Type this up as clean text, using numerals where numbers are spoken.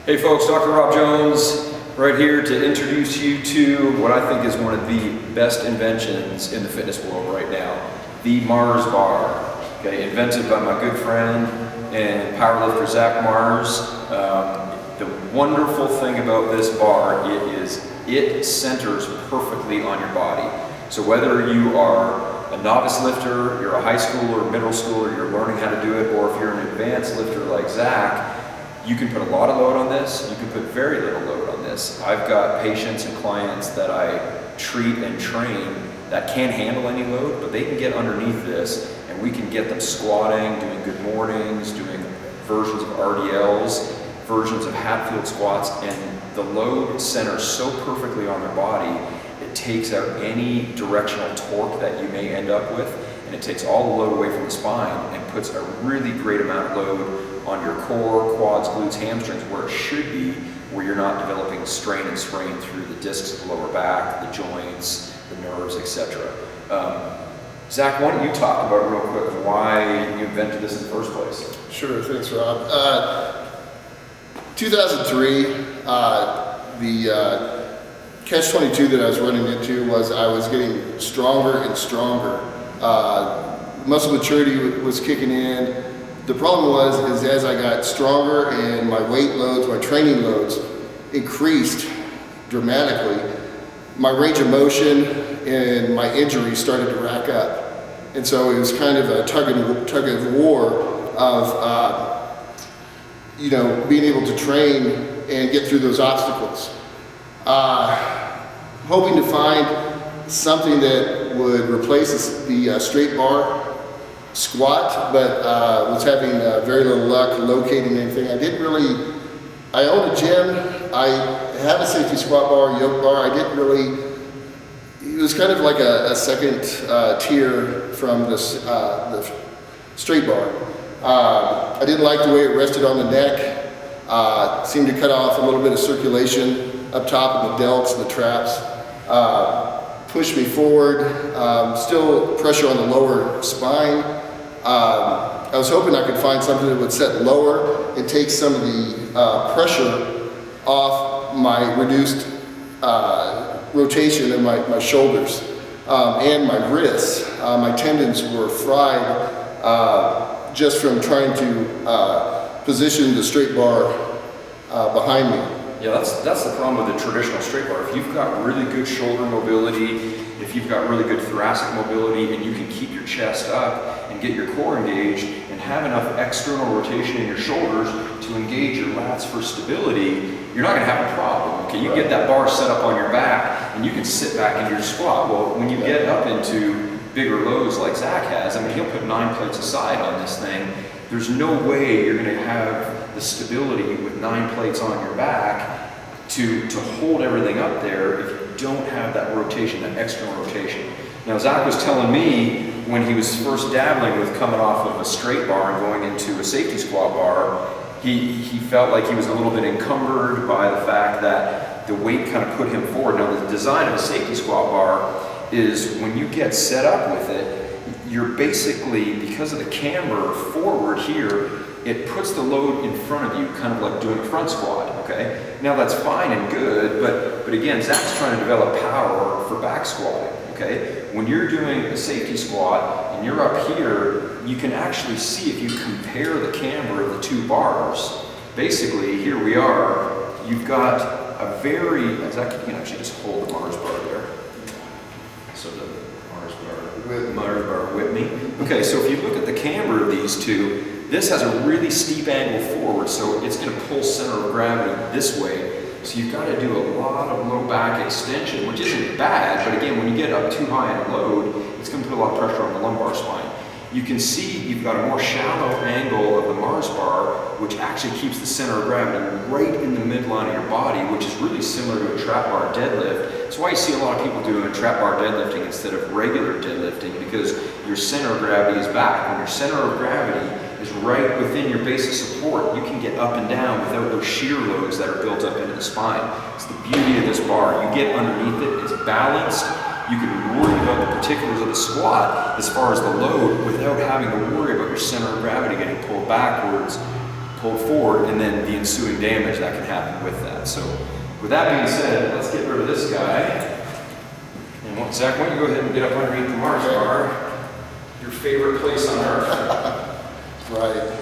Hey folks, Dr. Rob Jones right here to introduce you to what I think is one of the best inventions in the fitness world right now, the Mars bar. Okay, invented by my good friend and powerlifter Zach Mars. The wonderful thing about this bar it centers perfectly on your body. So whether you are a novice lifter, you're a high schooler, middle schooler, you're learning how to do it, or if you're an advanced lifter like Zach, you can put a lot of load on this, you can put very little load on this. I've got patients and clients that I treat and train that can't handle any load, but they can get underneath this and we can get them squatting, doing good mornings, doing versions of RDLs, versions of Hatfield squats, and the load centers so perfectly on their body, it takes out any directional torque that you may end up with, and it takes all the load away from the spine and puts a really great amount of load on your core, quads, glutes, hamstrings, where it should be, where you're not developing strain and sprain through the discs of the lower back, the joints, the nerves, etc. Zach, why don't you talk about real quick why you invented this in the first place? Sure, thanks, Rob. 2003, the catch-22 that I was running into was I was getting stronger and stronger. Muscle maturity was kicking in. The problem was as I got stronger and my weight loads, my training loads increased dramatically, my range of motion and my injuries started to rack up. And so it was kind of a tug of war of being able to train and get through those obstacles. Hoping to find something that would replace the straight bar squat, but was having very little luck locating anything. I own a gym, I have a safety squat bar, yoke bar. It was kind of like a second tier from the straight bar. I didn't like the way it rested on the neck. Seemed to cut off a little bit of circulation up top of the delts and the traps. Pushed me forward, still pressure on the lower spine. I was hoping I could find something that would set lower and take some of the pressure off my reduced rotation in my shoulders and my wrists. My tendons were fried just from trying to position the straight bar behind me. Yeah, that's the problem with the traditional straight bar. If you've got really good shoulder mobility, if you've got really good thoracic mobility, and you can keep your chest up and get your core engaged and have enough external rotation in your shoulders to engage your lats for stability, you're not going to have a problem. Okay, you get that bar set up on your back and you can sit back into your squat. Well, when you get up into bigger loads like Zach has, I mean, he'll put 9 plates aside on this thing. There's no way you're going to have the stability with 9 plates on your back to hold everything up there if you don't have that rotation, that external rotation. Now, Zach was telling me when he was first dabbling with coming off of a straight bar and going into a safety squat bar, he felt like he was a little bit encumbered by the fact that the weight kind of put him forward. Now, the design of a safety squat bar is when you get set up with it, you're basically, because of the camber forward here, it puts the load in front of you, kind of like doing a front squat, okay? Now that's fine and good, but again, Zach's trying to develop power for back squatting, okay? When you're doing a safety squat and you're up here, you can actually see, if you compare the camber of the two bars, basically, here we are, you've got a very, Zach, you can actually just hold the Mars bar there. So the Mars bar with me. Okay, so if you look at the camber of these two, this has a really steep angle forward, so it's going to pull center of gravity this way. So you've got to do a lot of low back extension, which isn't bad, but again, when you get up too high in a load, it's going to put a lot of pressure on the lumbar spine. You can see you've got a more shallow angle of the Mars bar, which actually keeps the center of gravity right in the midline of your body, which is really similar to a trap bar deadlift. That's why you see a lot of people doing a trap bar deadlifting instead of regular deadlifting, because your center of gravity is back. When your center of gravity is right within your base of support, you can get up and down without those shear loads that are built up into the spine. It's the beauty of this bar. You get underneath it, it's balanced. You can be worried about the particulars of the squat as far as the load without having to worry about your center of gravity getting pulled backwards, pulled forward, and then the ensuing damage that can happen with that. So with that being said, let's get rid of this guy. And Zach, why don't you go ahead and get up underneath the Mars bar, your favorite place on Earth. Right.